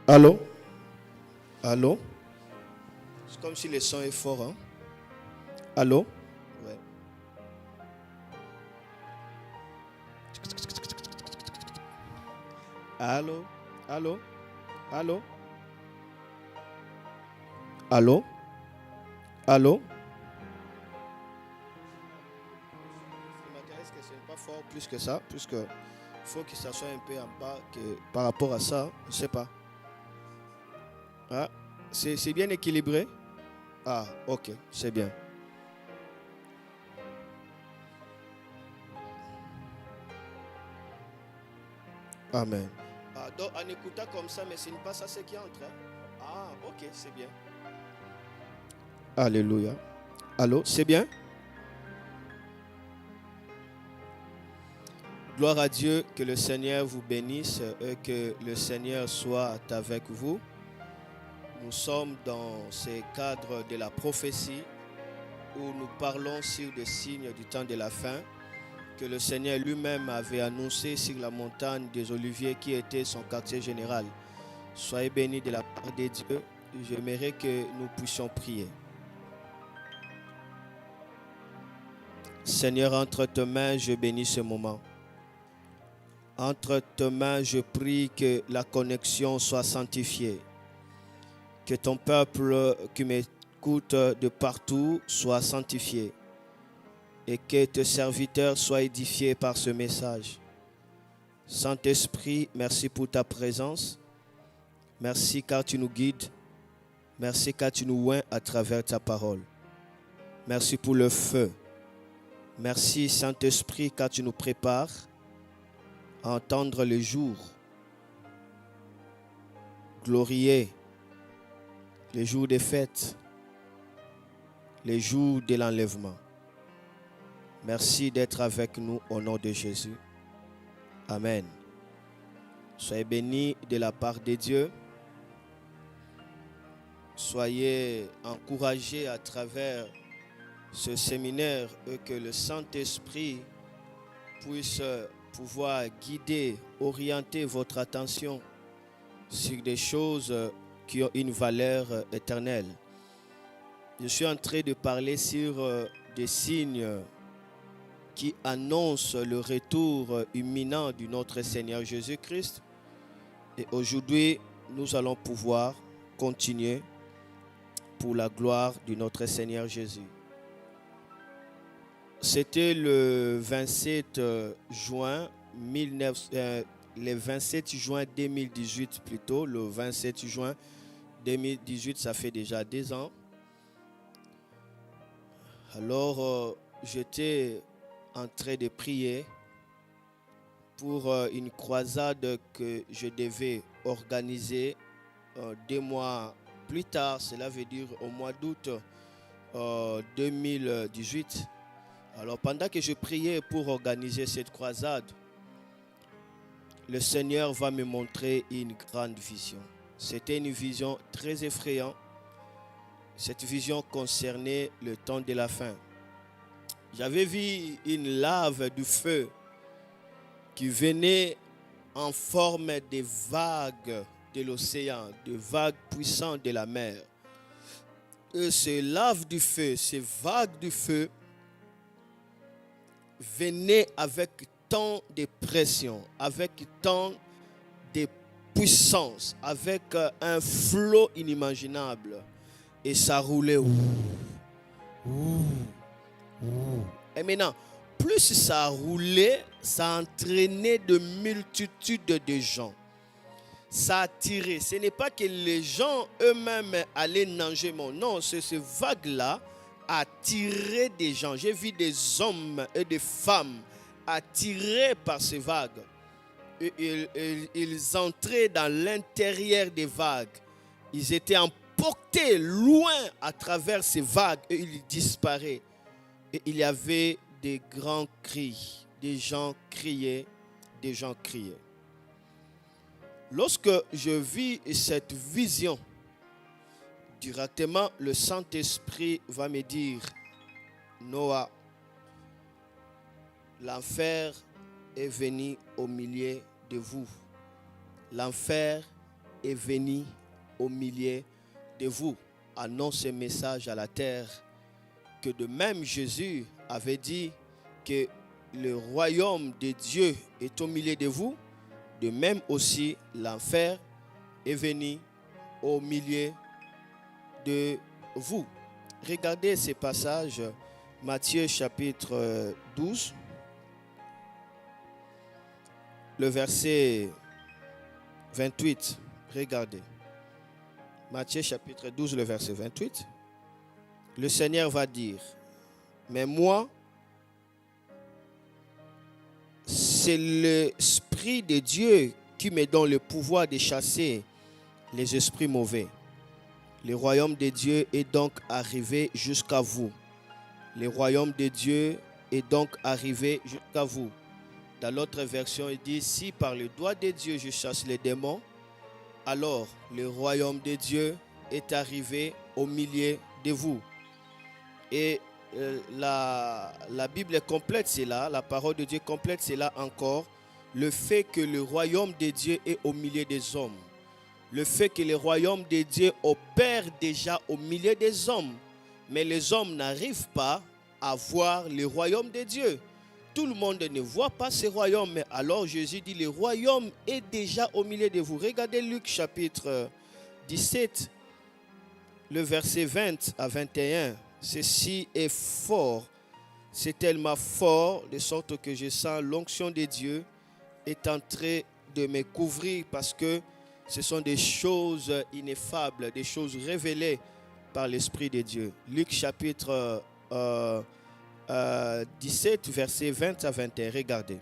Allô? Allô? C'est comme si le son est fort, hein? Allô? Ouais. Allô? Allô? Allô? Allô? Allô? Est-ce que ce n'est pas fort plus que ça? Puisque il faut que ça soit un peu en bas que par rapport à ça, je ne sais pas. Ah, c'est bien équilibré? Ah, ok, c'est bien. Amen. Ah, donc en écoutant comme ça, mais ce n'est pas ça ce qui entre. Hein? Ah, ok, c'est bien. Alléluia. Allô, c'est bien? Gloire à Dieu, que le Seigneur vous bénisse et que le Seigneur soit avec vous. Nous sommes dans ce cadre de la prophétie où nous parlons sur des signes du temps de la fin que le Seigneur lui-même avait annoncé sur la montagne des Oliviers qui était son quartier général. Soyez bénis de la part de Dieu. J'aimerais que nous puissions prier. Seigneur, entre tes mains, je bénis ce moment. Entre tes mains, je prie que la connexion soit sanctifiée. Que ton peuple qui m'écoute de partout soit sanctifié. Et que tes serviteurs soient édifiés par ce message. Saint-Esprit, merci pour ta présence. Merci car tu nous guides. Merci car tu nous oins à travers ta parole. Merci pour le feu. Merci Saint-Esprit car tu nous prépares à entendre le jour glorieux, les jours des fêtes, les jours de l'enlèvement. Merci d'être avec nous au nom de Jésus. Amen. Soyez bénis de la part de Dieu. Soyez encouragés à travers ce séminaire et que le Saint-Esprit puisse pouvoir guider, orienter votre attention sur des choses qui ont une valeur éternelle. Je suis en train de parler sur des signes qui annoncent le retour imminent de notre Seigneur Jésus-Christ. Et aujourd'hui, nous allons pouvoir continuer pour la gloire de notre Seigneur Jésus. C'était le 27 juin 2018 plutôt. Le 27 juin 2018, ça fait déjà 2 ans. Alors, j'étais en train de prier pour une croisade que je devais organiser 2 mois plus tard, cela veut dire au mois d'août 2018. Alors pendant que je priais pour organiser cette croisade, le Seigneur va me montrer une grande vision. C'était une vision très effrayante. Cette vision concernait le temps de la fin. J'avais vu une lave du feu qui venait en forme de vagues de l'océan, de vagues puissantes de la mer. Et ces laves du feu, ces vagues du feu venaient avec tant de pression, avec tant de puissance, avec un flot inimaginable. Et ça roulait. Et maintenant, plus ça roulait, ça entraînait de multitudes de gens. Ça attirait. Ce n'est pas que les gens eux-mêmes allaient nager. Non, ces vagues-là attiraient des gens. J'ai vu des hommes et des femmes attirés par ces vagues. Ils entraient dans l'intérieur des vagues. Ils étaient emportés loin à travers ces vagues et ils disparaissaient. Et il y avait des grands cris. Des gens criaient. Des gens criaient. Lorsque je vis cette vision, directement le Saint-Esprit va me dire, Noah, l'enfer est venu au milieu de vous. L'enfer est venu au milieu de vous. Annonce ce message à la terre que de même Jésus avait dit que le royaume de Dieu est au milieu de vous. De même aussi l'enfer est venu au milieu de vous. Regardez ces passages, Matthieu chapitre 12, le verset 28. Regardez. Matthieu chapitre 12, le verset 28. Le Seigneur va dire, mais moi, c'est l'Esprit de Dieu qui me donne le pouvoir de chasser les esprits mauvais. Le royaume de Dieu est donc arrivé jusqu'à vous. Le royaume de Dieu est donc arrivé jusqu'à vous. Dans l'autre version, il dit, si par le doigt de Dieu je chasse les démons, alors le royaume de Dieu est arrivé au milieu de vous. Et la Bible complète cela, la parole de Dieu complète cela encore, le fait que le royaume de Dieu est au milieu des hommes. Le fait que le royaume de Dieu opère déjà au milieu des hommes. Mais les hommes n'arrivent pas à voir le royaume de Dieu. Tout le monde ne voit pas ce royaume. Mais alors Jésus dit, le royaume est déjà au milieu de vous. Regardez Luc chapitre 17, le verset 20 à 21. Ceci est fort. C'est tellement fort de sorte que je sens l'onction de Dieu est en train de me couvrir parce que ce sont des choses ineffables, des choses révélées par l'Esprit de Dieu. Luc chapitre 17, versets 20 à 21. Regardez.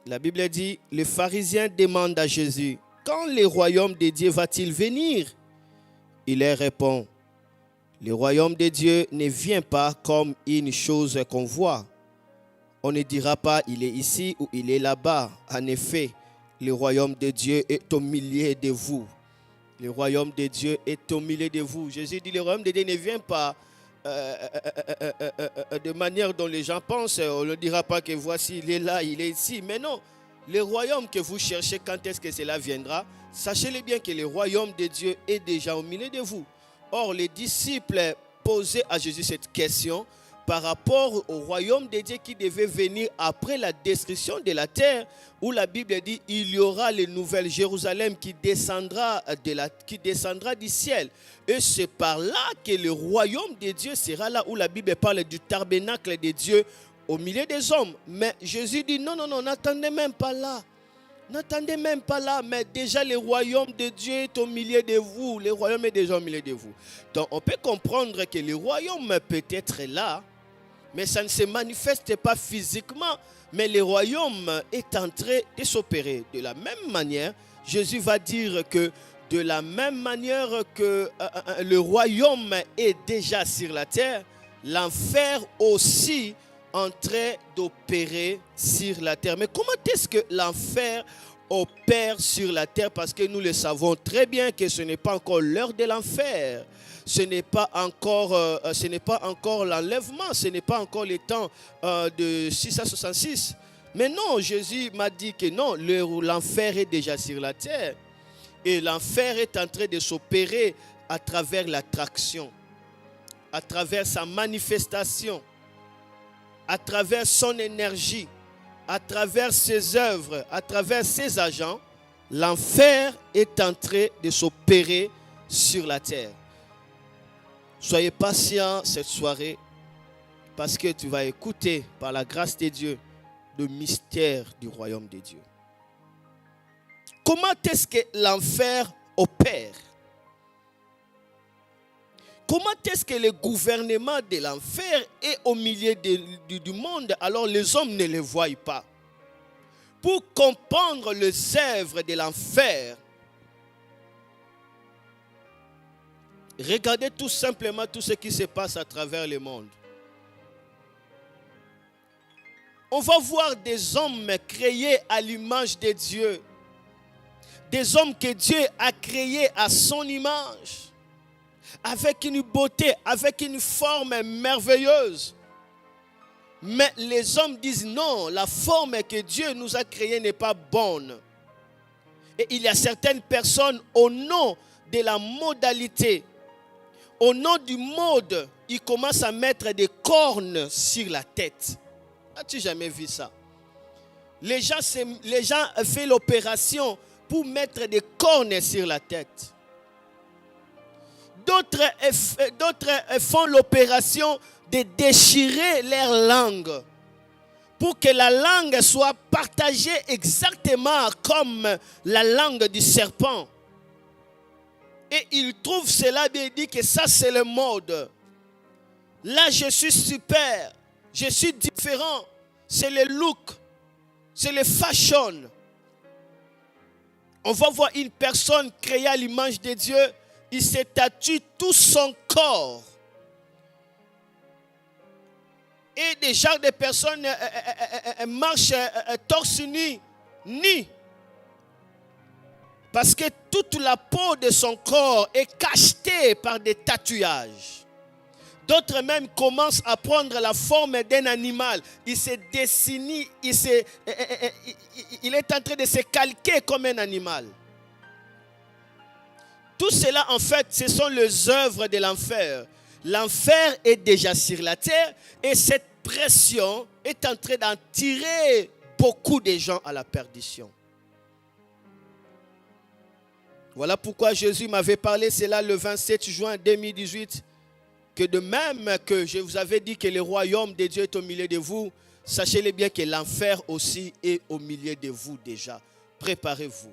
La Bible dit, les pharisiens demandent à Jésus, quand le royaume de Dieu va-t-il venir? Il leur répond, le royaume de Dieu ne vient pas comme une chose qu'on voit. On ne dira pas, il est ici ou il est là-bas. En effet, le royaume de Dieu est au milieu de vous. Le royaume de Dieu est au milieu de vous. Jésus dit, le royaume de Dieu ne vient pas de manière dont les gens pensent. On ne dira pas que voici, il est là, il est ici. Mais non, le royaume que vous cherchez, quand est-ce que cela viendra? Sachez-le bien que le royaume de Dieu est déjà au milieu de vous. Or, les disciples posaient à Jésus cette question par rapport au royaume de Dieu qui devait venir après la destruction de la terre, où la Bible dit il y aura le nouvel Jérusalem qui descendra du ciel. Et c'est par là que le royaume de Dieu sera là, où la Bible parle du tabernacle de Dieu au milieu des hommes. Mais Jésus dit non, n'attendez même pas là. N'attendez même pas là, mais déjà le royaume de Dieu est au milieu de vous. Le royaume est déjà au milieu de vous. Donc on peut comprendre que le royaume peut être là, mais ça ne se manifeste pas physiquement, mais le royaume est en train de s'opérer. De la même manière, Jésus va dire que de la même manière que le royaume est déjà sur la terre, l'enfer aussi en train d'opérer sur la terre. Mais comment est-ce que l'enfer opère sur la terre? Parce que nous le savons très bien que ce n'est pas encore l'heure de l'enfer. Ce n'est pas encore l'enlèvement, ce n'est pas encore le temps de 666. Mais non, Jésus m'a dit que non, l'enfer est déjà sur la terre. Et l'enfer est en train de s'opérer à travers l'attraction, à travers sa manifestation, à travers son énergie, à travers ses œuvres, à travers ses agents. L'enfer est en train de s'opérer sur la terre. Soyez patients cette soirée parce que tu vas écouter par la grâce de Dieu le mystère du royaume de Dieu. Comment est-ce que l'enfer opère? Comment est-ce que le gouvernement de l'enfer est au milieu du monde alors les hommes ne le voient pas? Pour comprendre les œuvres de l'enfer, regardez tout simplement tout ce qui se passe à travers le monde. On va voir des hommes créés à l'image de Dieu. Des hommes que Dieu a créés à son image. Avec une beauté, avec une forme merveilleuse. Mais les hommes disent non, la forme que Dieu nous a créée n'est pas bonne. Et il y a certaines personnes, au nom de la modalité, au nom du mode, ils commencent à mettre des cornes sur la tête. As-tu jamais vu ça? Les gens font l'opération pour mettre des cornes sur la tête. D'autres font l'opération de déchirer leur langue pour que la langue soit partagée exactement comme la langue du serpent. Et ils trouvent cela bien dit que ça c'est le mode. Là je suis super, je suis différent, c'est le look, c'est le fashion. On va voir une personne créée à l'image de Dieu, il se tatoue tout son corps. Et des genres de personnes marchent torse nu. Parce que toute la peau de son corps est cachetée par des tatouages. D'autres même commencent à prendre la forme d'un animal. Il se dessine, il est en train de se calquer comme un animal. Tout cela, en fait, ce sont les œuvres de l'enfer. L'enfer est déjà sur la terre et cette pression est en train d'en tirer beaucoup de gens à la perdition. Voilà pourquoi Jésus m'avait parlé, c'est là le 27 juin 2018, que de même que je vous avais dit que le royaume de Dieu est au milieu de vous, sachez-le bien que l'enfer aussi est au milieu de vous déjà. Préparez-vous.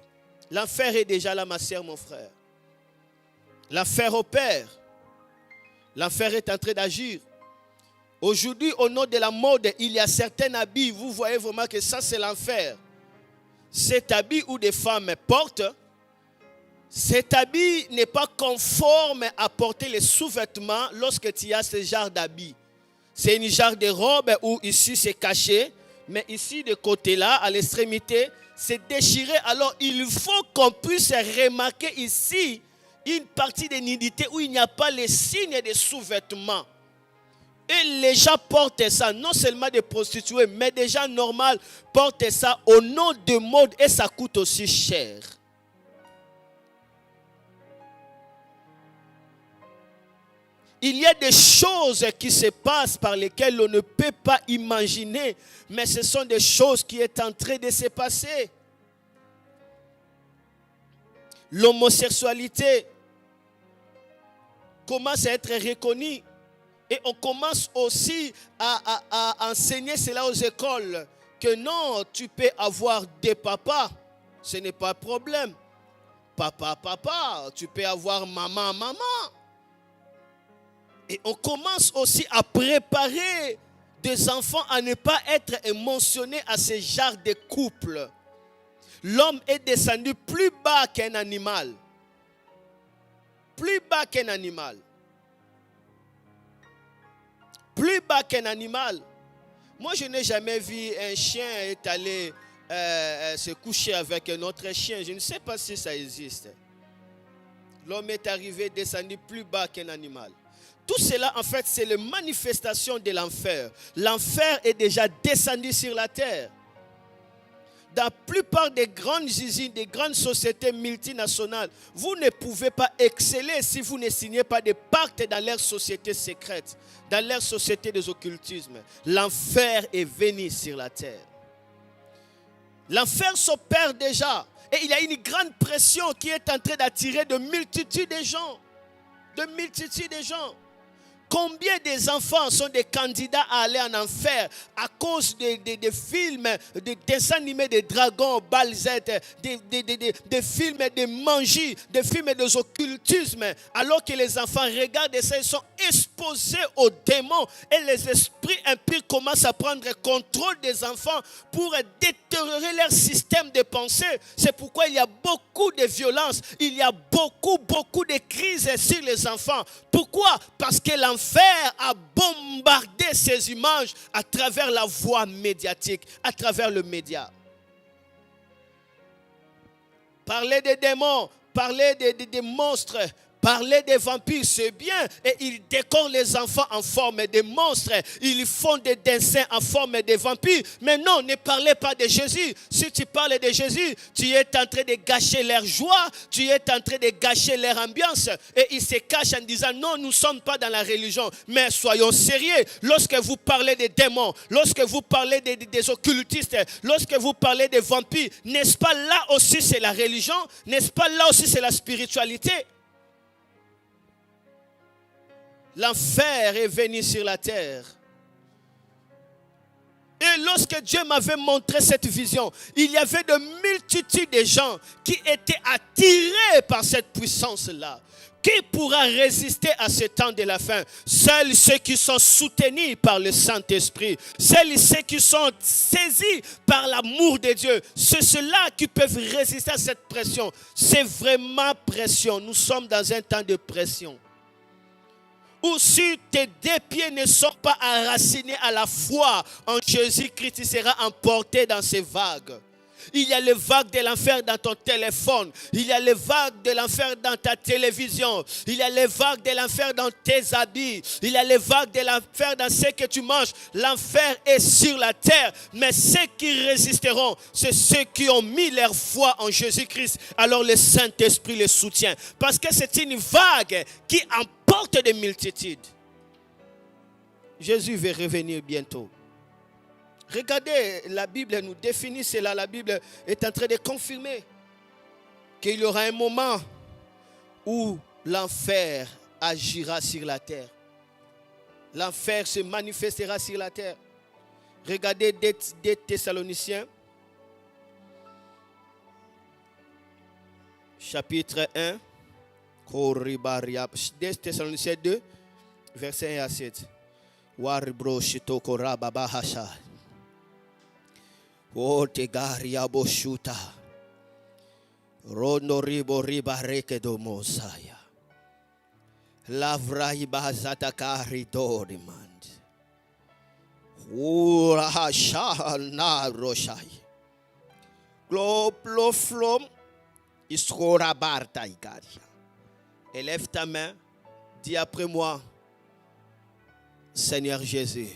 L'enfer est déjà là, ma sœur, mon frère. L'enfer opère. L'enfer est en train d'agir. Aujourd'hui, au nom de la mode, il y a certains habits. Vous voyez vraiment que ça, c'est l'enfer. Cet habit où des femmes portent, cet habit n'est pas conforme à porter les sous-vêtements lorsque tu as ce genre d'habit. C'est une genre de robe où ici c'est caché, mais ici de côté là, à l'extrémité, c'est déchiré. Alors il faut qu'on puisse remarquer ici une partie de nudité où il n'y a pas les signes des sous-vêtements. Et les gens portent ça, non seulement des prostituées, mais des gens normaux portent ça au nom de mode et ça coûte aussi cher. Il y a des choses qui se passent par lesquelles on ne peut pas imaginer, mais ce sont des choses qui sont en train de se passer. L'homosexualité commence à être reconnue et on commence aussi à enseigner cela aux écoles, que non, tu peux avoir des papas, ce n'est pas un problème. Papa, tu peux avoir maman. Et on commence aussi à préparer des enfants à ne pas être émotionnés à ce genre de couple. L'homme est descendu plus bas qu'un animal. Plus bas qu'un animal. Plus bas qu'un animal. Moi, je n'ai jamais vu un chien est allé se coucher avec un autre chien. Je ne sais pas si ça existe. L'homme est arrivé, descendu plus bas qu'un animal. Tout cela, en fait, c'est la manifestation de l'enfer. L'enfer est déjà descendu sur la terre. Dans la plupart des grandes usines, des grandes sociétés multinationales, vous ne pouvez pas exceller si vous ne signez pas des pactes dans leurs sociétés secrètes, dans leurs sociétés des occultismes. L'enfer est venu sur la terre. L'enfer s'opère déjà. Et il y a une grande pression qui est en train d'attirer de multitudes de gens. De multitudes de gens. Combien des enfants sont des candidats à aller en enfer à cause des films, des dessins animés des dragons, balzettes, des films de magie, des films des occultismes. Alors que les enfants regardent ça, ils sont exposés aux démons et les esprits impurs commencent à prendre contrôle des enfants pour détériorer leur système de pensée. C'est pourquoi il y a beaucoup de violence, il y a beaucoup de crises sur les enfants. Pourquoi? Parce que l'enfer a bombardé ces images à travers la voie médiatique, à travers le média. Parler des démons, parler des monstres, Parler des vampires, c'est bien. Et ils décorent les enfants en forme de monstres. Ils font des dessins en forme de vampires. Mais non, ne parlez pas de Jésus. Si tu parles de Jésus, tu es en train de gâcher leur joie. Tu es en train de gâcher leur ambiance. Et ils se cachent en disant, non, nous ne sommes pas dans la religion. Mais soyons sérieux. Lorsque vous parlez des démons, lorsque vous parlez des occultistes, lorsque vous parlez des vampires, n'est-ce pas là aussi c'est la religion? N'est-ce pas là aussi c'est la spiritualité? L'enfer est venu sur la terre. Et lorsque Dieu m'avait montré cette vision, il y avait de multitudes de gens qui étaient attirés par cette puissance-là. Qui pourra résister à ce temps de la fin? Seuls ceux qui sont soutenus par le Saint-Esprit. Seuls ceux qui sont saisis par l'amour de Dieu. C'est ceux-là qui peuvent résister à cette pression. C'est vraiment pression. Nous sommes dans un temps de pression. Ou si tes deux pieds ne sont pas enracinés à la foi en Jésus-Christ, tu seras emporté dans ces vagues. Il y a les vagues de l'enfer dans ton téléphone. Il y a les vagues de l'enfer dans ta télévision. Il y a les vagues de l'enfer dans tes habits. Il y a les vagues de l'enfer dans ce que tu manges. L'enfer est sur la terre. Mais ceux qui résisteront, c'est ceux qui ont mis leur foi en Jésus-Christ. Alors le Saint-Esprit les soutient. Parce que c'est une vague qui emporte des multitudes. Jésus va revenir bientôt. Regardez, la Bible nous définit cela. La Bible est en train de confirmer qu'il y aura un moment où l'enfer agira sur la terre. L'enfer se manifestera sur la terre. Regardez 2 Thessaloniciens, chapitre 1. 2 Thessaloniciens 2, verset 1 à 7. Waribro shitokora babahasha. O tegaria boshuta. Rono ribo riba reke do mosaya. Lavra ibazata kari dorimand. Ura hasha na roshai. Gloplo flom. Iskora barta ikaria. Élève ta main. Dis après moi. Seigneur Jésus.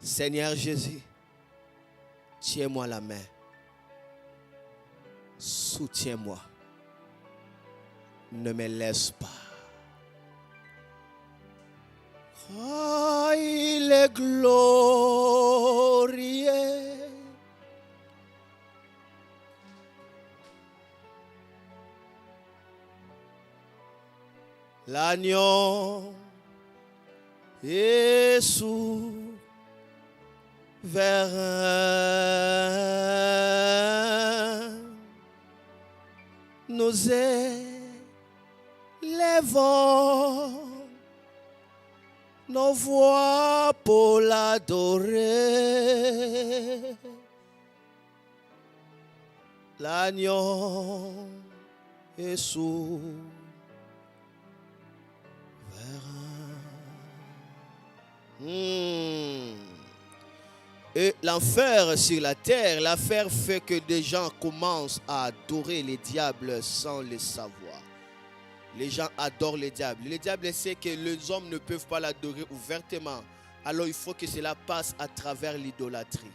Seigneur Jésus, tiens-moi la main. Soutiens-moi. Ne me laisse pas. Oh, il est glorieux. L'agneau est souverain. Nous élevons nos voix pour l'adorer. L'agneau est souverain. Et l'enfer sur la terre, l'enfer fait que des gens commencent à adorer les diables sans le savoir. Les gens adorent les diables. Le diable sait que les hommes ne peuvent pas l'adorer ouvertement. Alors il faut que cela passe à travers l'idolâtrie.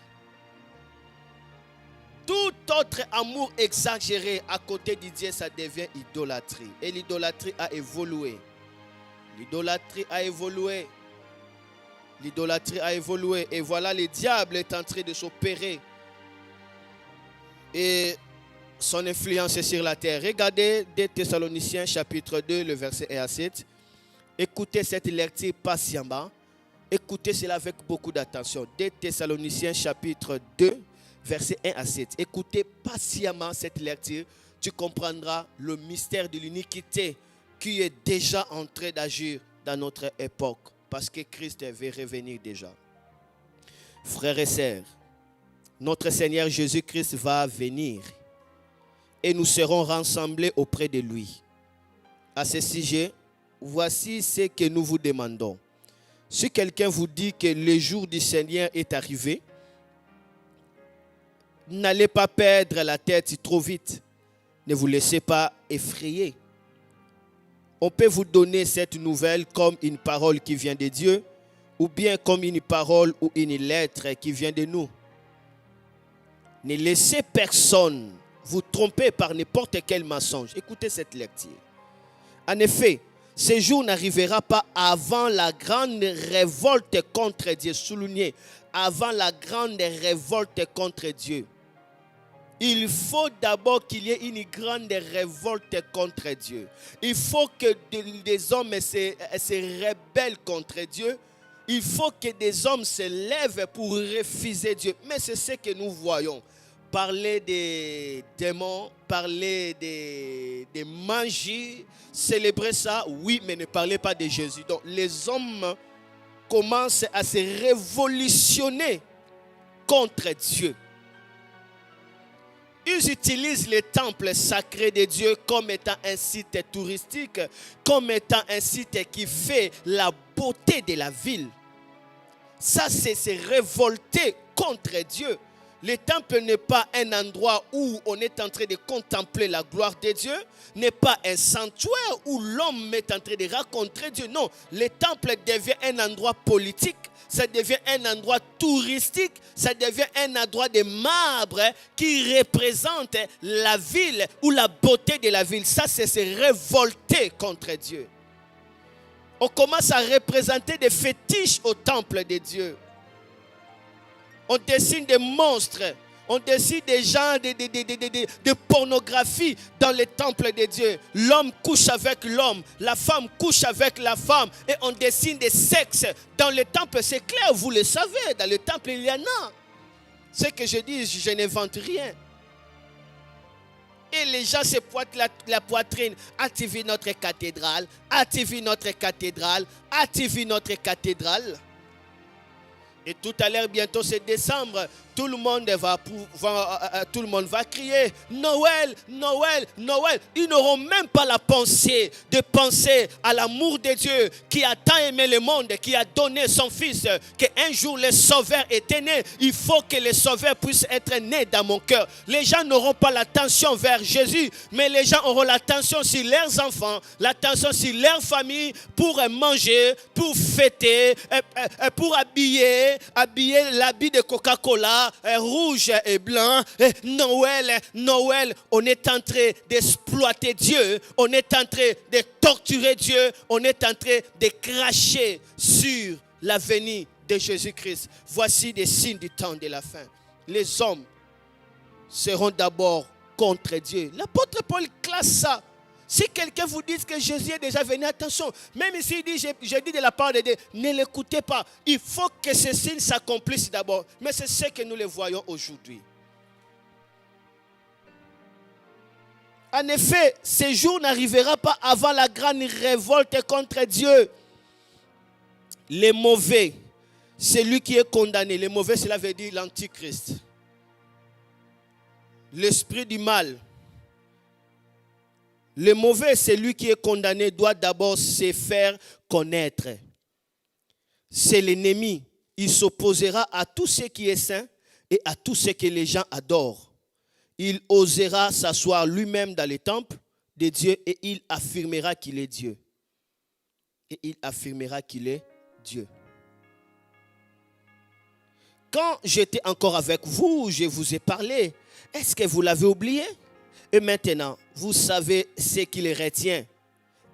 Tout autre amour exagéré à côté de Dieu, ça devient idolâtrie. Et l'idolâtrie a évolué. L'idolâtrie a évolué. L'idolâtrie a évolué. Et voilà, le diable est en train de s'opérer. Et son influence est sur la terre. Regardez 2 Thessaloniciens chapitre 2, le verset 1 à 7. Écoutez cette lecture patiemment. Écoutez cela avec beaucoup d'attention. 2 Thessaloniciens chapitre 2, verset 1 à 7. Écoutez patiemment cette lecture. Tu comprendras le mystère de l'iniquité qui est déjà en train d'agir dans notre époque. Parce que Christ veut revenir déjà. Frères et sœurs, notre Seigneur Jésus-Christ va venir et nous serons rassemblés auprès de lui. À ce sujet, voici ce que nous vous demandons. Si quelqu'un vous dit que le jour du Seigneur est arrivé, n'allez pas perdre la tête trop vite. Ne vous laissez pas effrayer. On peut vous donner cette nouvelle comme une parole qui vient de Dieu, ou bien comme une parole ou une lettre qui vient de nous. Ne laissez personne vous tromper par n'importe quel mensonge. Écoutez cette lecture. En effet, ce jour n'arrivera pas avant la grande révolte contre Dieu. Souligné, avant la grande révolte contre Dieu. Il faut d'abord qu'il y ait une grande révolte contre Dieu. Il faut que des hommes se rebellent contre Dieu. Il faut que des hommes se lèvent pour refuser Dieu. Mais c'est ce que nous voyons. Parler des démons, parler des magies, célébrer ça, oui, mais ne parlez pas de Jésus. Donc les hommes commencent à se révolutionner contre Dieu. Ils utilisent les temples sacrés de Dieu comme étant un site touristique, comme étant un site qui fait la beauté de la ville. Ça, c'est se révolter contre Dieu. Le temple n'est pas un endroit où on est en train de contempler la gloire de Dieu, n'est pas un sanctuaire où l'homme est en train de rencontrer Dieu. Non, le temple devient un endroit politique, ça devient un endroit touristique, ça devient un endroit de marbre qui représente la ville ou la beauté de la ville. Ça, c'est se révolter contre Dieu. On commence à représenter des fétiches au temple de Dieu. On dessine des monstres. On dessine des genres de pornographie dans les temples de Dieu. L'homme couche avec l'homme. La femme couche avec la femme. Et on dessine des sexes. Dans le temple, c'est clair, vous le savez. Dans le temple, il y en a. Ce que je dis, je n'invente rien. Et les gens se pointent la poitrine. As-tu vu notre cathédrale? As-tu vu notre cathédrale? As-tu vu notre cathédrale? Et tout à l'heure, bientôt c'est décembre, tout le monde va crier Noël, Noël, Noël. Ils n'auront même pas la pensée de penser à l'amour de Dieu qui a tant aimé le monde, qui a donné son fils, qu'un jour le sauveur était né. Il faut que le sauveur puisse être né dans mon cœur. Les gens n'auront pas l'attention vers Jésus, mais les gens auront l'attention sur leurs enfants, l'attention sur leur famille pour manger, pour fêter, pour habiller l'habit de Coca-Cola, rouge et blanc. Noël, on est en train d'exploiter Dieu, on est en train de torturer Dieu, on est en train de cracher sur la venue de Jésus-Christ. Voici des signes du temps de la fin. Les hommes seront d'abord contre Dieu. L'apôtre Paul classe ça. Si quelqu'un vous dit que Jésus est déjà venu, attention, même s'il dit, je dis de la part de Dieu, ne l'écoutez pas. Il faut que ces signes s'accomplissent d'abord. Mais c'est ce que nous les voyons aujourd'hui. En effet, ce jour n'arrivera pas avant la grande révolte contre Dieu. Les mauvais, c'est lui qui est condamné. Les mauvais, cela veut dire l'antichrist. L'esprit du mal. Le mauvais, celui qui est condamné, doit d'abord se faire connaître. C'est l'ennemi. Il s'opposera à tout ce qui est saint et à tout ce que les gens adorent. Il osera s'asseoir lui-même dans les temples de Dieu et il affirmera qu'il est Dieu. Et il affirmera qu'il est Dieu. Quand j'étais encore avec vous, je vous ai parlé. Est-ce que vous l'avez oublié? Et maintenant, vous savez ce qui les retient.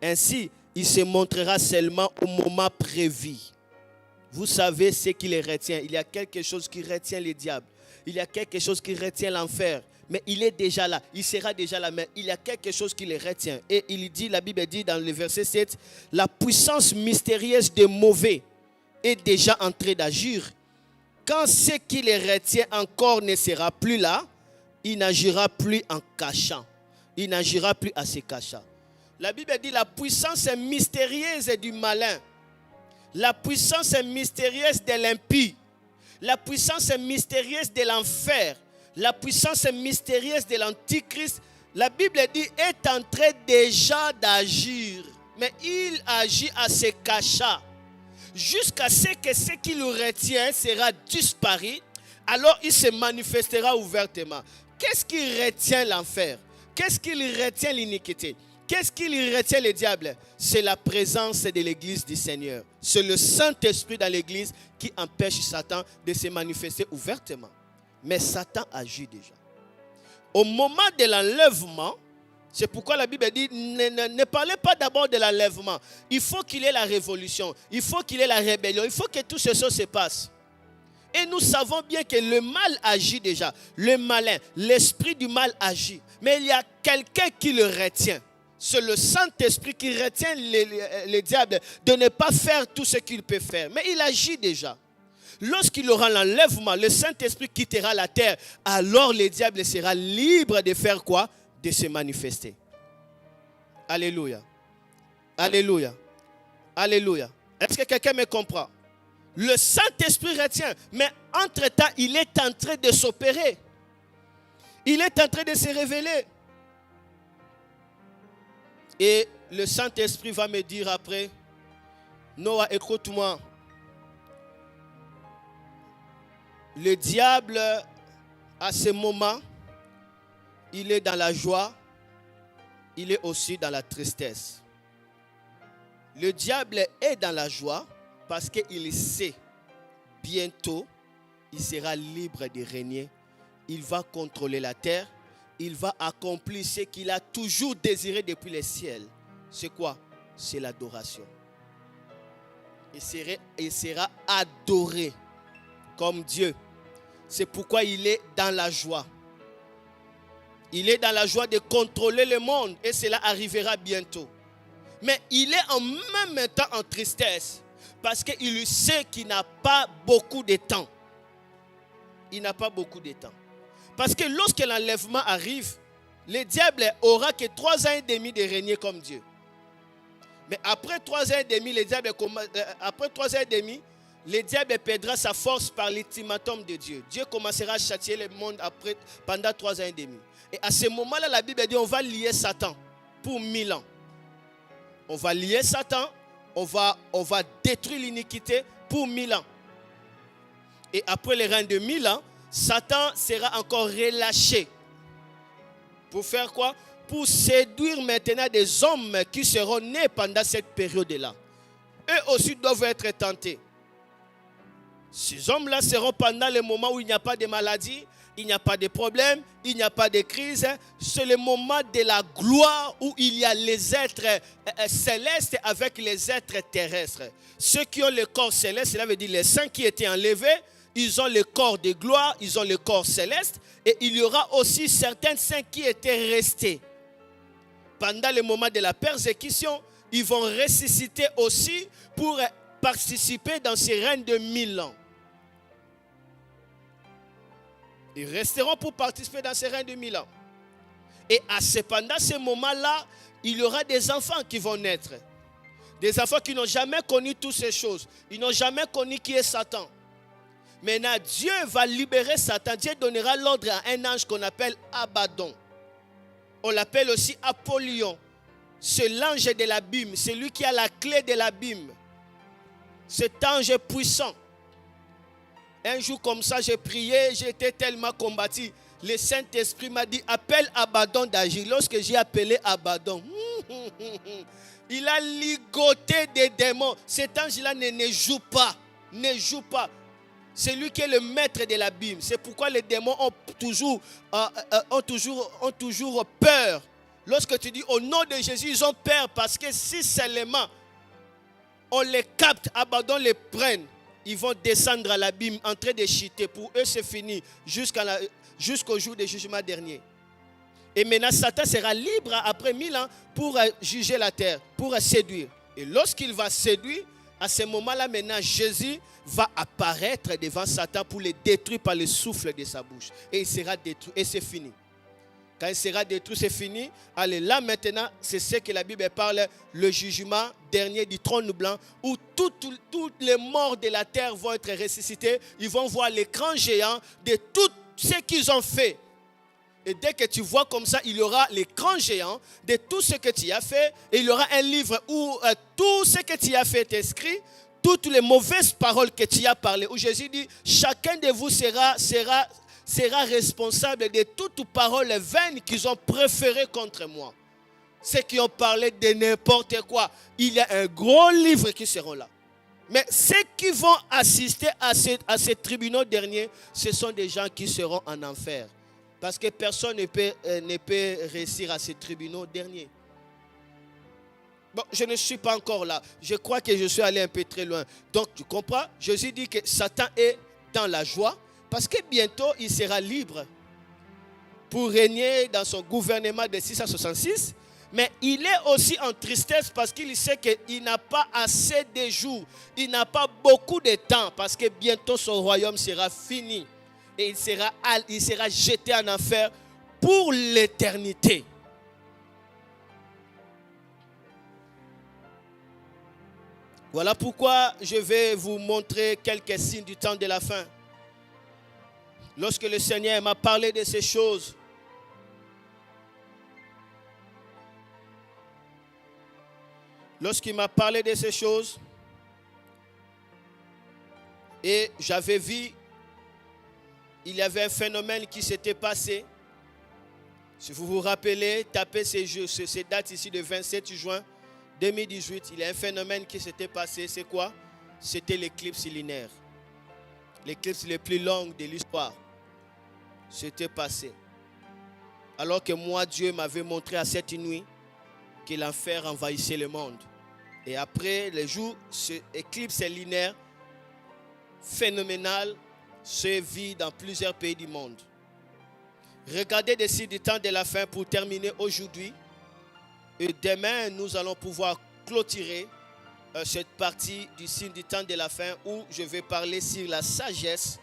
Ainsi, il se montrera seulement au moment prévu. Vous savez ce qui les retient. Il y a quelque chose qui retient les diables. Il y a quelque chose qui retient l'enfer. Mais il est déjà là. Il sera déjà là. Mais il y a quelque chose qui les retient. Et il dit, la Bible dit dans le verset 7, la puissance mystérieuse des mauvais est déjà en train d'agir. Quand ce qui les retient encore ne sera plus là, il n'agira plus en cachant. Il n'agira plus à se cachant. La Bible dit la puissance mystérieuse du malin. La puissance mystérieuse de l'impie. La puissance mystérieuse de l'enfer. La puissance mystérieuse de l'antichrist. La Bible dit est en train déjà d'agir. Mais il agit à se cachant. Jusqu'à ce que ce qui le retient sera disparu. Alors il se manifestera ouvertement. Qu'est-ce qui retient l'enfer? Qu'est-ce qu'il retient l'iniquité? Qu'est-ce qu'il retient le diable? C'est la présence de l'église du Seigneur. C'est le Saint-Esprit dans l'église qui empêche Satan de se manifester ouvertement. Mais Satan agit déjà. Au moment de l'enlèvement, c'est pourquoi la Bible dit, ne parlez pas d'abord de l'enlèvement. Il faut qu'il y ait la révolution. Il faut qu'il y ait la rébellion. Il faut que toutes ces choses se passent. Et nous savons bien que le mal agit déjà. Le malin, l'esprit du mal agit. Mais il y a quelqu'un qui le retient. C'est le Saint-Esprit qui retient le diable de ne pas faire tout ce qu'il peut faire. Mais il agit déjà. Lorsqu'il aura l'enlèvement, le Saint-Esprit quittera la terre. Alors le diable sera libre de faire quoi? De se manifester. Alléluia. Alléluia. Alléluia. Est-ce que quelqu'un me comprend? Le Saint-Esprit retient, mais entre-temps, il est en train de s'opérer. Il est en train de se révéler. Et le Saint-Esprit va me dire après, Noah, écoute-moi. Le diable, à ce moment, il est dans la joie, il est aussi dans la tristesse. Le diable est dans la joie parce qu'il sait bientôt, il sera libre de régner. Il va contrôler la terre. Il va accomplir ce qu'il a toujours désiré depuis le ciel. C'est quoi? C'est l'adoration. Il sera adoré comme Dieu. C'est pourquoi il est dans la joie. Il est dans la joie de contrôler le monde et cela arrivera bientôt. Mais il est en même temps en tristesse parce qu'il sait qu'il n'a pas beaucoup de temps. Il n'a pas beaucoup de temps. Parce que lorsque l'enlèvement arrive, le diable aura que 3 ans et demi de régner comme Dieu. Mais après 3 ans et demi, le diable perdra sa force par l'ultimatum de Dieu. Dieu commencera à châtier le monde pendant 3 ans et demi. Et à ce moment-là, la Bible dit on va lier Satan pour 1000 ans. On va lier Satan, on va détruire l'iniquité pour 1000 ans. Et après les règne de 1000 ans, Satan sera encore relâché. Pour faire quoi? Pour séduire maintenant des hommes qui seront nés pendant cette période-là. Eux aussi doivent être tentés. Ces hommes-là seront pendant le moment où il n'y a pas de maladie, il n'y a pas de problème, il n'y a pas de crise. C'est le moment de la gloire où il y a les êtres célestes avec les êtres terrestres. Ceux qui ont le corps céleste, cela veut dire les saints qui étaient enlevés, ils ont le corps de gloire, ils ont le corps céleste. Et il y aura aussi certains saints qui étaient restés. Pendant le moment de la persécution, ils vont ressusciter aussi pour participer dans ces règnes de 1000 ans. Ils resteront pour participer dans ces règnes de 1000 ans. Et pendant ce moment-là, il y aura des enfants qui vont naître. Des enfants qui n'ont jamais connu toutes ces choses. Ils n'ont jamais connu qui est Satan. Maintenant, Dieu va libérer Satan. Dieu donnera l'ordre à un ange qu'on appelle Abaddon. On l'appelle aussi Apollyon. C'est l'ange de l'abîme. C'est lui qui a la clé de l'abîme. Cet ange est puissant. Un jour comme ça, j'ai prié, j'ai été tellement combattu. Le Saint-Esprit m'a dit, appelle Abaddon d'agir. Lorsque j'ai appelé Abaddon, il a ligoté des démons. Cet ange-là ne joue pas. Ne joue pas. C'est lui qui est le maître de l'abîme. C'est pourquoi les démons ont toujours peur. Lorsque tu dis au nom de Jésus, ils ont peur parce que si seulement on les capte, Abaddon les prenne, ils vont descendre à l'abîme en train de chuter. Pour eux, c'est fini jusqu'au jour du jugement dernier. Et maintenant, Satan sera libre après 1000 ans pour juger la terre, pour séduire. Et lorsqu'il va séduire, à ce moment-là, maintenant, Jésus va apparaître devant Satan pour le détruire par le souffle de sa bouche. Et il sera détruit. Et c'est fini. Quand il sera détruit, c'est fini. Allez, là maintenant, c'est ce que la Bible parle, le jugement dernier du trône blanc, où toutes les morts de la terre vont être ressuscités. Ils vont voir l'écran géant de tout ce qu'ils ont fait. Et dès que tu vois comme ça, il y aura l'écran géant de tout ce que tu as fait. Et il y aura un livre où tout ce que tu as fait est écrit. Toutes les mauvaises paroles que tu as parlé. Où Jésus dit, chacun de vous sera sera responsable de toute parole vaine qu'ils ont préférée contre moi. Ceux qui ont parlé de n'importe quoi, il y a un gros livre qui seront là. Mais ceux qui vont assister à ces tribunaux derniers, ce sont des gens qui seront en enfer. Parce que personne ne peut réussir à ces tribunaux derniers. Bon, je ne suis pas encore là. Je crois que je suis allé un peu très loin. Donc, tu comprends? Jésus dit que Satan est dans la joie parce que bientôt, il sera libre pour régner dans son gouvernement de 666. Mais il est aussi en tristesse parce qu'il sait qu'il n'a pas assez de jours. Il n'a pas beaucoup de temps parce que bientôt son royaume sera fini. Et il sera jeté en enfer pour l'éternité. Voilà pourquoi je vais vous montrer quelques signes du temps de la fin. Lorsque le Seigneur m'a parlé de ces choses, et j'avais vu, il y avait un phénomène qui s'était passé. Si vous vous rappelez, tapez ces dates ici de 27 juin 2018, il y a un phénomène qui s'était passé. C'est quoi? C'était l'éclipse lunaire. L'éclipse le plus longue de l'histoire. C'était passé. Alors que moi, Dieu m'avait montré à cette nuit que l'enfer envahissait le monde. Et après les jours, cette éclipse lunaire phénoménale se vit dans plusieurs pays du monde. Regardez des signes du temps de la fin pour terminer aujourd'hui. Et demain, nous allons pouvoir clôturer cette partie du signe du temps de la fin où je vais parler sur la sagesse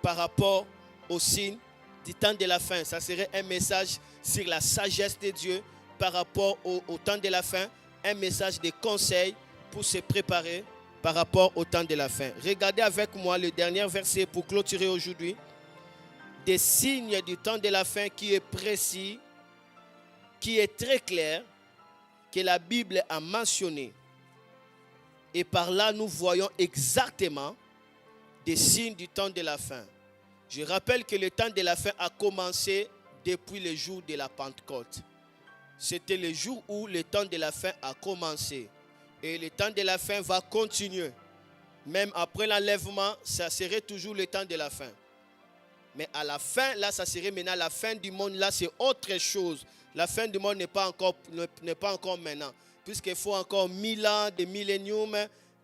par rapport au signe du temps de la fin. Ça serait un message sur la sagesse de Dieu par rapport au temps de la fin. Un message de conseil pour se préparer par rapport au temps de la fin. Regardez avec moi le dernier verset pour clôturer aujourd'hui. Des signes du temps de la fin qui est précis, qui est très clair, que la Bible a mentionné. Et par là, nous voyons exactement des signes du temps de la fin. Je rappelle que le temps de la fin a commencé depuis le jour de la Pentecôte. C'était le jour où le temps de la fin a commencé. Et le temps de la fin va continuer. Même après l'enlèvement, ça serait toujours le temps de la fin. Mais à la fin, là, ça serait maintenant la fin du monde. Là, c'est autre chose. La fin du monde n'est pas encore maintenant. Puisqu'il faut encore 1000 ans de millénium.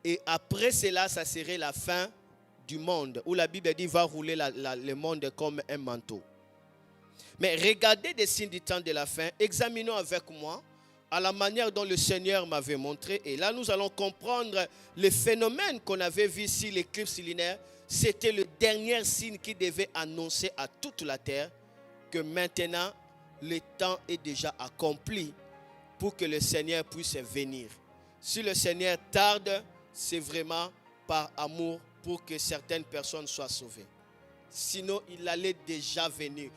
Et après cela, ça serait la fin du monde. Où la Bible dit va rouler le monde comme un manteau. Mais regardez des signes du temps de la fin. Examinons avec moi à la manière dont le Seigneur m'avait montré. Et là, nous allons comprendre le phénomène qu'on avait vu ici, l'éclipse lunaire. C'était le dernier signe qui devait annoncer à toute la terre que maintenant, le temps est déjà accompli pour que le Seigneur puisse venir. Si le Seigneur tarde, c'est vraiment par amour pour que certaines personnes soient sauvées. Sinon, il allait déjà venir.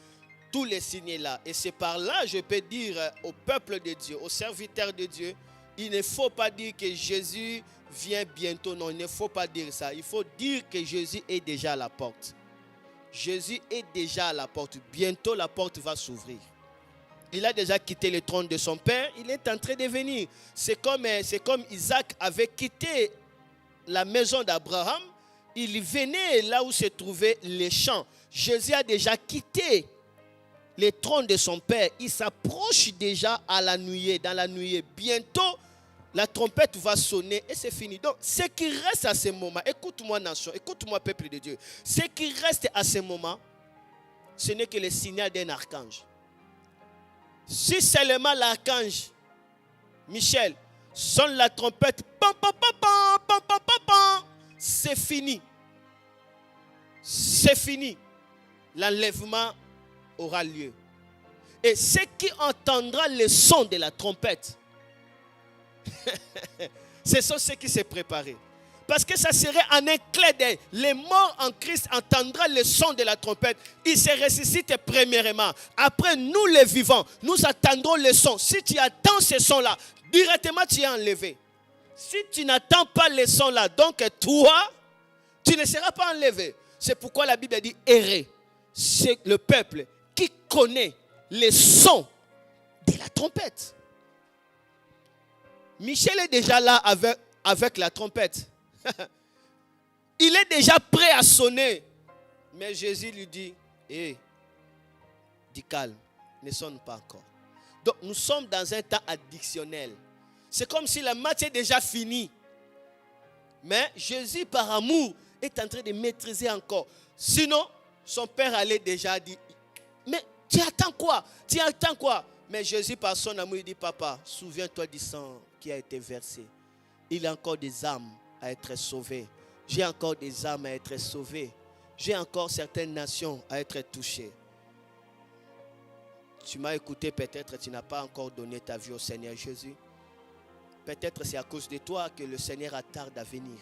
Tous les signes là. Et c'est par là, je peux dire au peuple de Dieu, aux serviteurs de Dieu, il ne faut pas dire que Jésus vient bientôt. Non, il ne faut pas dire ça. Il faut dire que Jésus est déjà à la porte. Jésus est déjà à la porte. Bientôt, la porte va s'ouvrir. Il a déjà quitté le trône de son père. Il est en train de venir. C'est comme Isaac avait quitté la maison d'Abraham. Il venait là où se trouvaient les champs. Jésus a déjà quitté le trône de son père. Il s'approche déjà à la nuée, dans la nuée. Bientôt, la trompette va sonner et c'est fini. Donc, ce qui reste à ce moment, écoute-moi nation, écoute-moi peuple de Dieu. Ce qui reste à ce moment, ce n'est que le signal d'un archange. Si seulement l'archange Michel sonne la trompette, pam, pam, pam, pam, pam, pam, pam, pam, c'est fini. C'est fini. L'enlèvement aura lieu. Et ceux qui entendront le son de la trompette, ce sont ceux qui s'est préparés. Parce que ça serait en un clin d'œil. Les morts en Christ entendront le son de la trompette. Ils se ressuscitent premièrement. Après, nous les vivants, nous attendrons le son. Si tu attends ce son-là, directement tu es enlevé. Si tu n'attends pas le son-là, donc toi, tu ne seras pas enlevé. C'est pourquoi la Bible dit errer. c'est le peuple qui connaît les sons de la trompette. Michel est déjà là avec la trompette. Il est déjà prêt à sonner. Mais Jésus lui dit, dis calme, ne sonne pas encore. Donc nous sommes dans un temps additionnel. C'est comme si la matière est déjà finie. Mais Jésus, par amour, est en train de maîtriser encore. Sinon, son père allait déjà dire, mais tu attends quoi? Tu attends quoi? Mais Jésus, par son amour, il dit, papa, souviens-toi du sang qui a été versé. Il y a encore des âmes à être sauvées. J'ai encore des âmes à être sauvées. J'ai encore certaines nations à être touchées. Tu m'as écouté, peut-être tu n'as pas encore donné ta vie au Seigneur Jésus. Peut-être c'est à cause de toi que le Seigneur attarde à venir.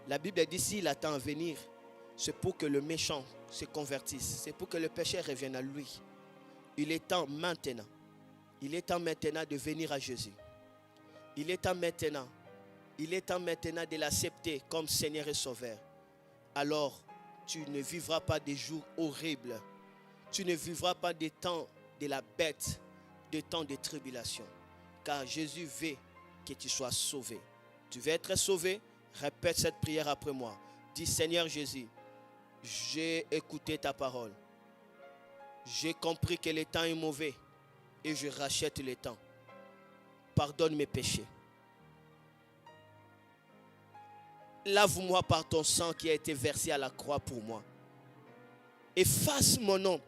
La Bible dit s'il attend à venir, c'est pour que le méchant se convertisse. C'est pour que le péché revienne à lui. Il est temps maintenant. Il est temps maintenant de venir à Jésus. Il est temps maintenant. Il est temps maintenant de l'accepter comme Seigneur et Sauveur. Alors, tu ne vivras pas des jours horribles. Tu ne vivras pas des temps de la bête, des temps de tribulation. Car Jésus veut que tu sois sauvé. Tu veux être sauvé? Répète cette prière après moi. Dis, Seigneur Jésus, j'ai écouté ta parole. J'ai compris que le temps est mauvais et je rachète le temps. Pardonne mes péchés. Lave-moi par ton sang qui a été versé à la croix pour moi. Efface mon nom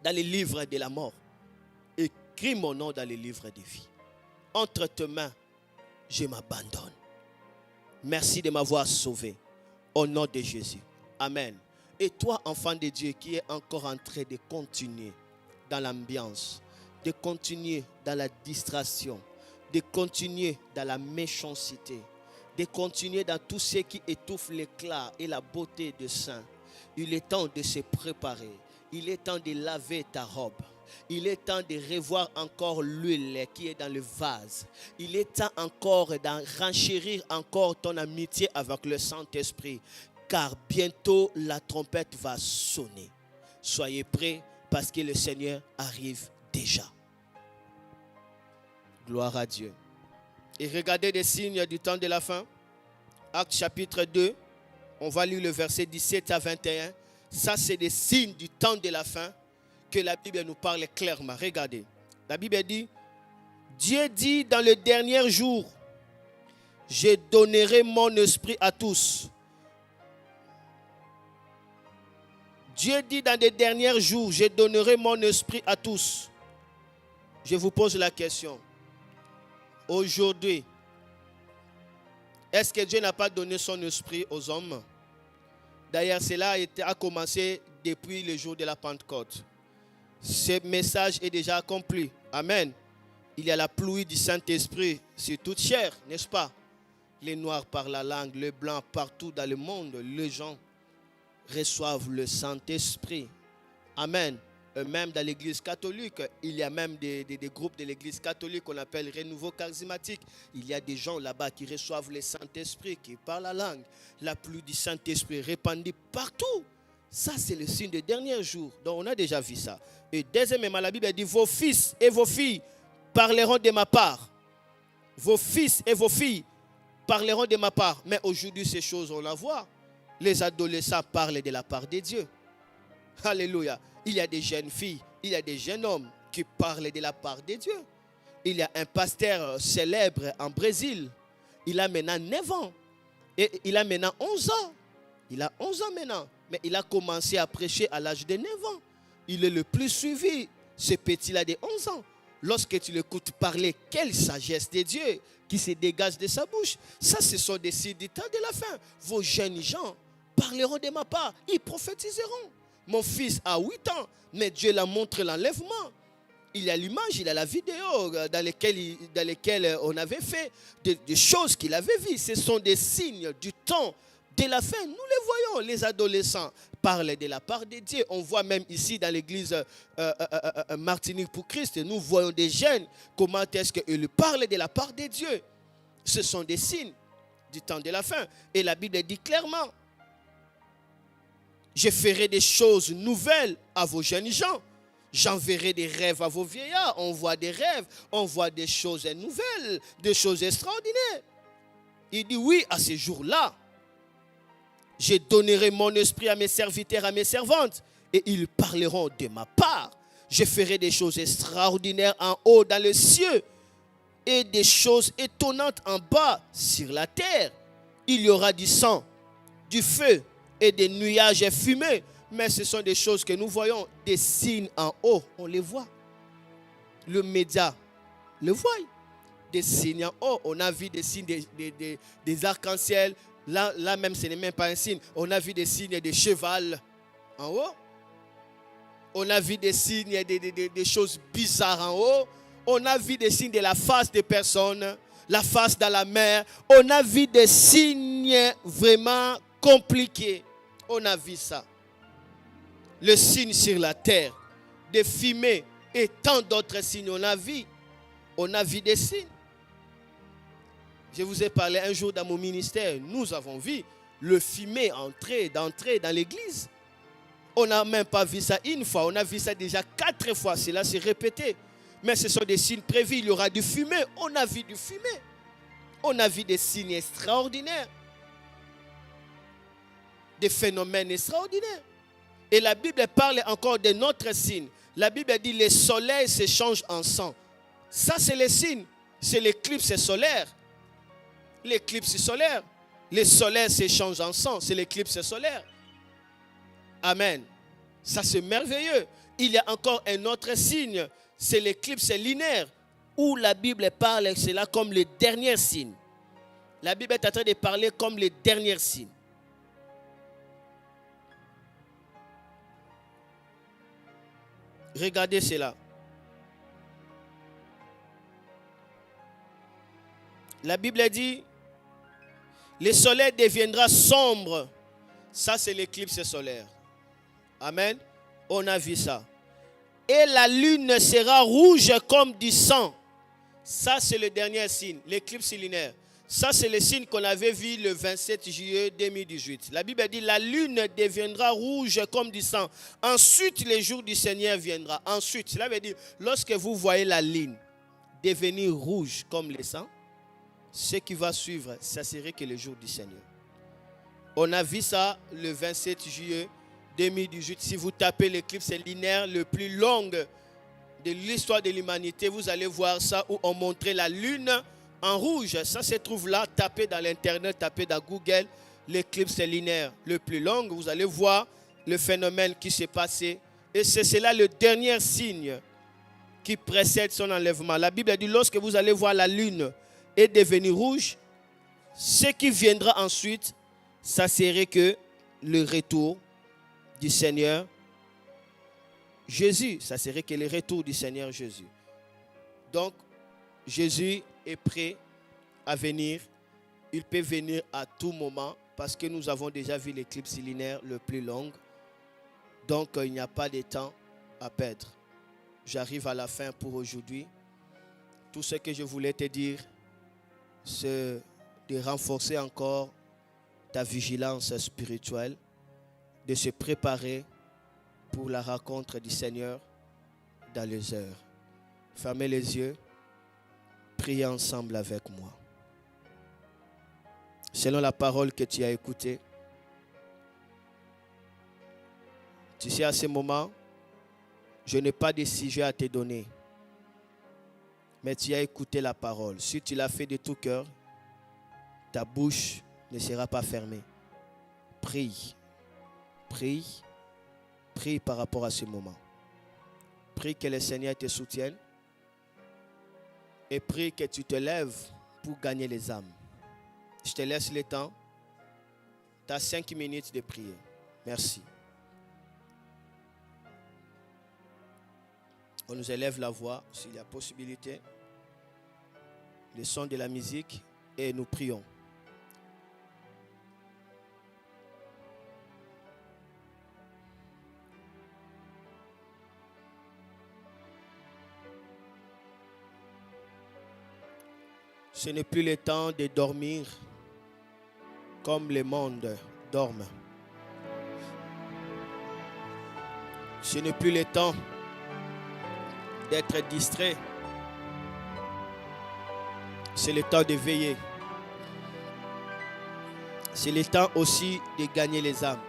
dans les livres de la mort. Écris mon nom dans les livres de vie. Entre tes mains, je m'abandonne. Merci de m'avoir sauvé. Au nom de Jésus. Amen. Et toi, enfant de Dieu, qui est encore en train de continuer dans l'ambiance, de continuer dans la distraction, de continuer dans la méchanceté, de continuer dans tout ce qui étouffe l'éclat et la beauté de saint. Il est temps de se préparer. Il est temps de laver ta robe. Il est temps de revoir encore l'huile qui est dans le vase. Il est temps encore de renchérir encore ton amitié avec le Saint-Esprit. Car bientôt la trompette va sonner. Soyez prêts parce que le Seigneur arrive déjà. Gloire à Dieu. Et regardez les signes du temps de la fin. Actes chapitre 2. On va lire le verset 17 à 21. Ça, c'est des signes du temps de la fin que la Bible nous parle clairement. Regardez. La Bible dit, Dieu dit dans le dernier jour, je donnerai mon esprit à tous. Dieu dit dans les derniers jours, je donnerai mon esprit à tous. Je vous pose la question. Aujourd'hui, est-ce que Dieu n'a pas donné son esprit aux hommes? D'ailleurs, cela a commencé depuis le jour de la Pentecôte. Ce message est déjà accompli. Amen. Il y a la pluie du Saint-Esprit sur toute chair, n'est-ce pas? Les noirs par la langue, les blancs partout dans le monde, les gens reçoivent le Saint-Esprit. Amen. Même dans l'église catholique, il y a même des groupes de l'église catholique qu'on appelle renouveau charismatique. Il y a des gens là-bas qui reçoivent le Saint-Esprit, qui parlent la langue. La pluie du Saint-Esprit répandue partout. Ça, c'est le signe des derniers jours. Donc, on a déjà vu ça. Et deuxièmement, la Bible dit, vos fils et vos filles parleront de ma part. Vos fils et vos filles parleront de ma part. Mais aujourd'hui, ces choses, on la voit. Les adolescents parlent de la part de Dieu. Alléluia. Il y a des jeunes filles, il y a des jeunes hommes qui parlent de la part de Dieu. Il y a un pasteur célèbre en Brésil. Il a maintenant 9 ans. Et il a maintenant 11 ans. Il a 11 ans maintenant. Mais il a commencé à prêcher à l'âge de 9 ans. Il est le plus suivi, ce petit-là de 11 ans. Lorsque tu l'écoutes parler, quelle sagesse de Dieu qui se dégage de sa bouche. Ça, ce sont des signes du temps de la fin. Vos jeunes gens parleront de ma part. Ils prophétiseront. Mon fils a 8 ans, mais Dieu l'a montré l'enlèvement. Il y a l'image, il y a la vidéo dans lesquelles on avait fait des choses qu'il avait vues. Ce sont des signes du temps de la fin. Nous les voyons, les adolescents parlent de la part de Dieu. On voit même ici dans l'église Martinique pour Christ, nous voyons des jeunes, comment est-ce qu'ils parlent de la part de Dieu. Ce sont des signes du temps de la fin. Et la Bible dit clairement, Je ferai des choses nouvelles à vos jeunes gens. J'enverrai des rêves à vos vieillards. On voit des rêves, on voit des choses nouvelles, des choses extraordinaires. Il dit oui, à ces jours-là, je donnerai mon esprit à mes serviteurs, à mes servantes, et ils parleront de ma part. Je ferai des choses extraordinaires en haut dans les cieux et des choses étonnantes en bas sur la terre. Il y aura du sang, du feu et des nuages fumés. Mais ce sont des choses que nous voyons, des signes en haut, on les voit. Le média le voit. Des signes en haut, on a vu des signes des arcs-en-ciel. Là même, ce n'est même pas un signe. On a vu des signes de cheval en haut. On a vu des signes, des choses bizarres en haut. On a vu des signes de la face des personnes, la face dans la mer. On a vu des signes vraiment compliqués. On a vu ça. Le signe sur la terre, des fumées et tant d'autres signes. On a vu des signes. Je vous ai parlé un jour dans mon ministère. Nous avons vu le fumée d'entrer dans l'église. On n'a même pas vu ça une fois. On a vu ça déjà 4 fois. Cela s'est répété. Mais ce sont des signes prévus. Il y aura du fumée. On a vu du fumée. On a vu des signes extraordinaires. Des phénomènes extraordinaires. Et la Bible parle encore d'un autre signe. La Bible dit le soleil se change en sang. Ça, c'est le signe. C'est l'éclipse solaire. L'éclipse solaire. Le soleil se change en sang. C'est l'éclipse solaire. Amen. Ça, c'est merveilleux. Il y a encore un autre signe. C'est l'éclipse lunaire. Où la Bible parle, c'est là comme le dernier signe. La Bible est en train de parler comme le dernier signe. Regardez cela. La Bible dit, le soleil deviendra sombre. Ça, c'est l'éclipse solaire. Amen. On a vu ça. Et la lune sera rouge comme du sang. Ça, c'est le dernier signe, l'éclipse lunaire. Ça, c'est le signe qu'on avait vu le 27 juillet 2018. La Bible dit, la lune deviendra rouge comme du sang. Ensuite, le jour du Seigneur viendra. Ensuite, cela veut dire, lorsque vous voyez la lune devenir rouge comme le sang, ce qui va suivre, ça serait que le jour du Seigneur. On a vu ça le 27 juillet 2018. Si vous tapez l'éclipse lunaire le plus long de l'histoire de l'humanité, vous allez voir ça où on montrait la lune en rouge. Ça se trouve là, tapez dans l'internet, tapez dans Google, l'éclipse lunaire le plus long. Vous allez voir le phénomène qui s'est passé. Et c'est cela le dernier signe qui précède son enlèvement. La Bible dit, lorsque vous allez voir la lune et devenir rouge, ce qui viendra ensuite, ça serait que le retour du Seigneur Jésus. Ça serait que le retour du Seigneur Jésus. Donc, Jésus est prêt à venir. Il peut venir à tout moment parce que nous avons déjà vu l'éclipse lunaire le plus long. Donc, il n'y a pas de temps à perdre. J'arrive à la fin pour aujourd'hui. Tout ce que je voulais te dire, c'est de renforcer encore ta vigilance spirituelle, de se préparer pour la rencontre du Seigneur dans les heures. Fermez les yeux, priez ensemble avec moi. Selon la parole que tu as écoutée, tu sais, à ce moment, je n'ai pas de sujet à te donner, mais tu as écouté la parole. Si tu l'as fait de tout cœur, ta bouche ne sera pas fermée. Prie, prie, prie par rapport à ce moment. Prie que le Seigneur te soutienne et prie que tu te lèves pour gagner les âmes. Je te laisse le temps. Tu as 5 minutes de prière. Merci. On nous élève la voix s'il y a possibilité. Le son de la musique et nous prions. Ce n'est plus le temps de dormir comme le monde dorme. Ce n'est plus le temps d'être distrait. C'est le temps de veiller. C'est le temps aussi de gagner les âmes.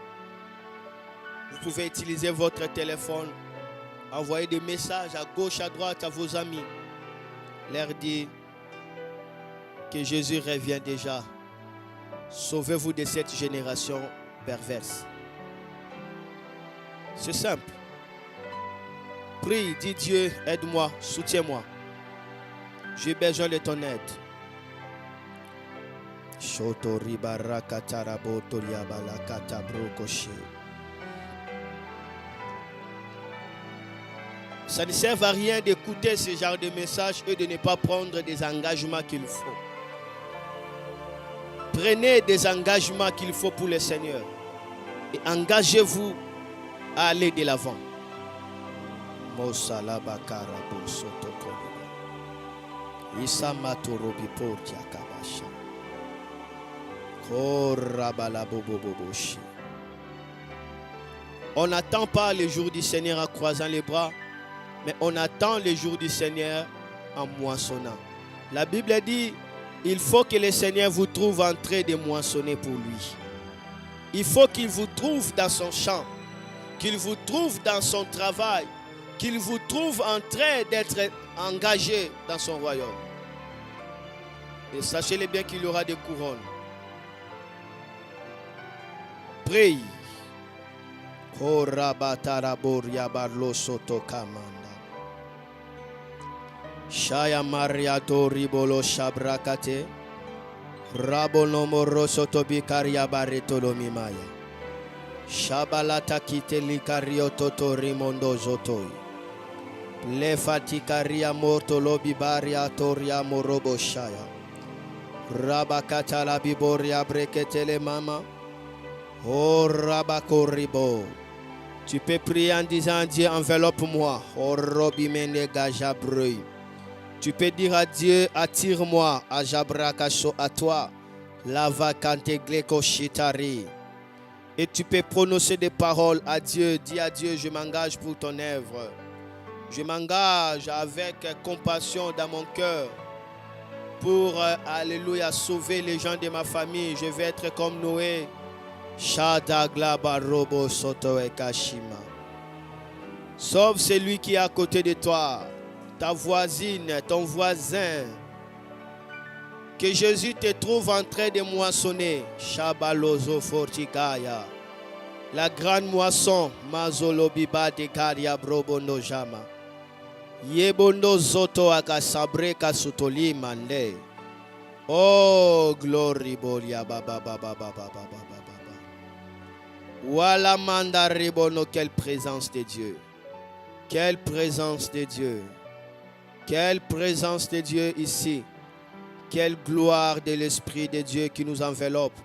Vous pouvez utiliser votre téléphone, envoyer des messages à gauche, à droite à vos amis. Leur dire que Jésus revient déjà. Sauvez-vous de cette génération perverse. C'est simple. Prie, dis Dieu, aide-moi, soutiens-moi. J'ai besoin de ton aide. Ça ne sert à rien d'écouter ce genre de message et de ne pas prendre des engagements qu'il faut. Prenez des engagements qu'il faut pour le Seigneur et engagez-vous à aller de l'avant. On n'attend pas le jour du Seigneur en croisant les bras, mais on attend le jour du Seigneur en moissonnant. La Bible dit, il faut que le Seigneur vous trouve en train de moissonner pour lui. Il faut qu'il vous trouve dans son champ, qu'il vous trouve dans son travail, qu'il vous trouve en train d'être engagé dans son royaume. Et sachez-le bien qu'il y aura des couronnes. Prie. Shaya Maria Doribolo Shabrakate Rabonomoro Sotobikaria Baretolomimaya Shabalata Kiteli Kariototo Rimondo Zotoi Le Fatikaria Morto Lobibaria Toria Morobo Shaya Rabakata la Biboria Breketele Mama Oh Rabakoribo. Tu peux prier en disant Dieu enveloppe-moi. Oh Robimene Gajabreuil. Tu peux dire à Dieu, attire-moi à Jabrakaso à toi, la vacante gleko shitari. Et tu peux prononcer des paroles à Dieu. Dis à Dieu, je m'engage pour ton œuvre. Je m'engage avec compassion dans mon cœur pour, alléluia, sauver les gens de ma famille. Je vais être comme Noé. Shadagla barobo soto e kashima. Sauve celui qui est à côté de toi. Ta voisine, ton voisin. Que Jésus te trouve en train de moissonner. Shabalozo fortikaya. La grande moisson. Mazolo biba de karia brobondo jama. Yebondo zoto akasabre kasutoli mande. Oh, glory bolia baba baba baba baba. Wala manda ribono, quelle présence de Dieu. Quelle présence de Dieu. Quelle présence de Dieu ici. Quelle gloire de l'Esprit de Dieu qui nous enveloppe.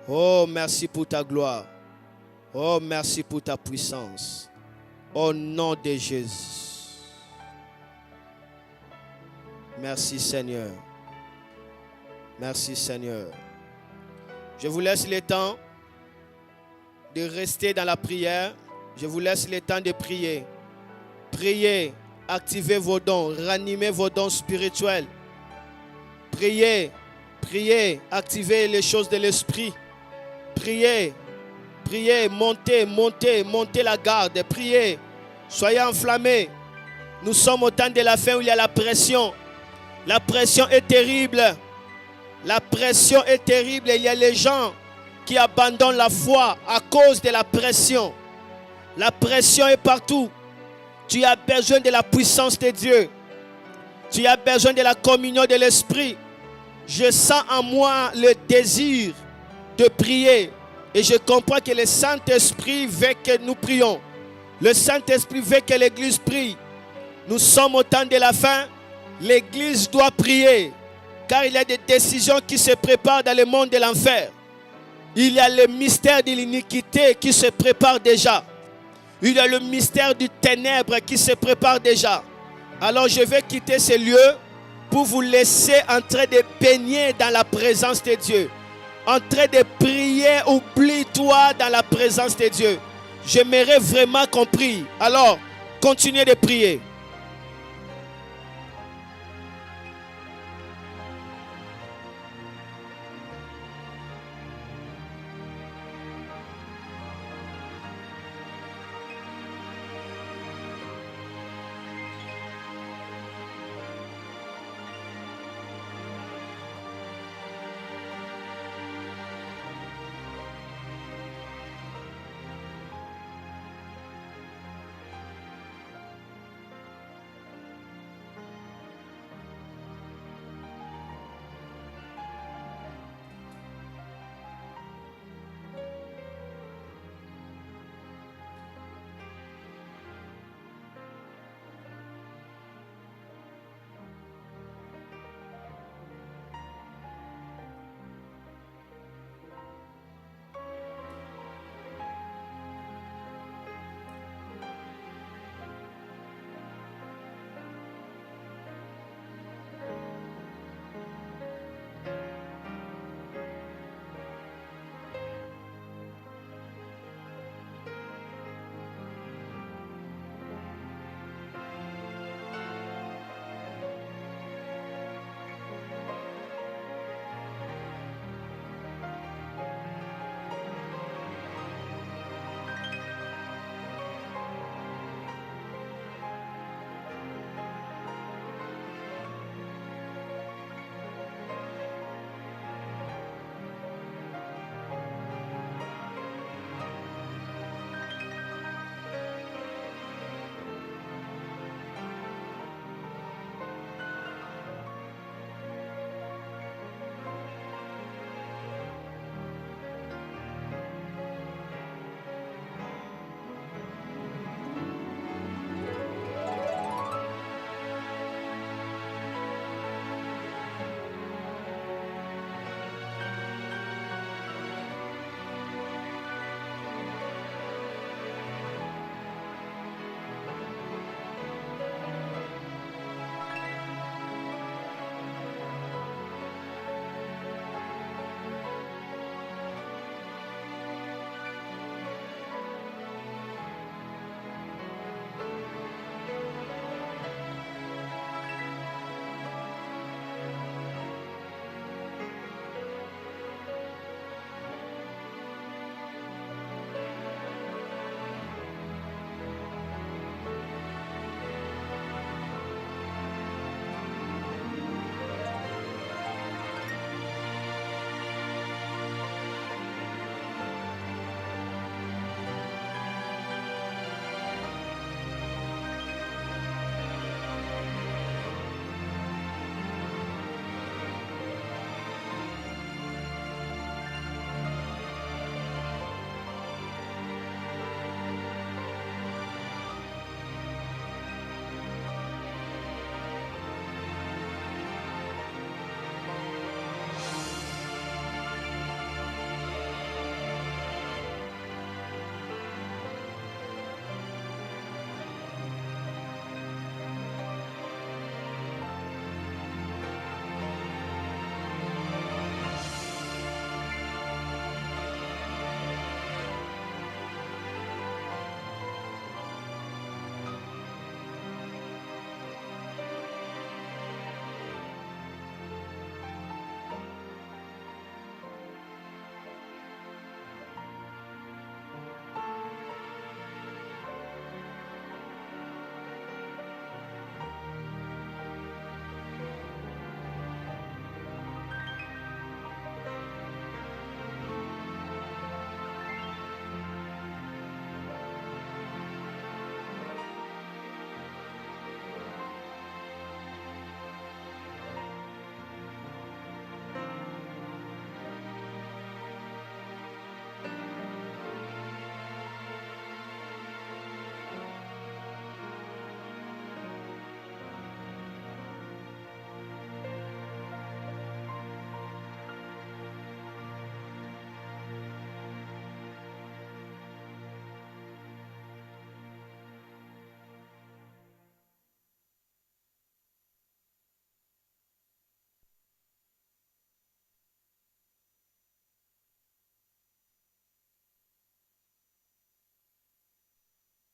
Oh, merci pour ta gloire. Oh, merci pour ta puissance. Au nom de Jésus. Merci Seigneur. Merci Seigneur. Je vous laisse le temps de rester dans la prière. Je vous laisse le temps de prier. Priez. Activez vos dons, ranimez vos dons spirituels. Priez, priez, activez les choses de l'esprit. Priez, priez, montez, montez, montez la garde. Priez, soyez enflammés. Nous sommes au temps de la fin où il y a la pression. La pression est terrible. La pression est terrible. Il y a les gens qui abandonnent la foi à cause de la pression. La pression est partout. Tu as besoin de la puissance de Dieu. Tu as besoin de la communion de l'Esprit. Je sens en moi le désir de prier. Et je comprends que le Saint-Esprit veut que nous prions. Le Saint-Esprit veut que l'Église prie. Nous sommes au temps de la fin. L'Église doit prier. Car il y a des décisions qui se préparent dans le monde de l'enfer. Il y a le mystère de l'iniquité qui se prépare déjà. Il y a le mystère du ténèbre qui se prépare déjà. Alors je vais quitter ce lieu pour vous laisser en train de baigner dans la présence de Dieu. En train de prier, oublie-toi dans la présence de Dieu. J'aimerais vraiment qu'on prie. Alors, continuez de prier.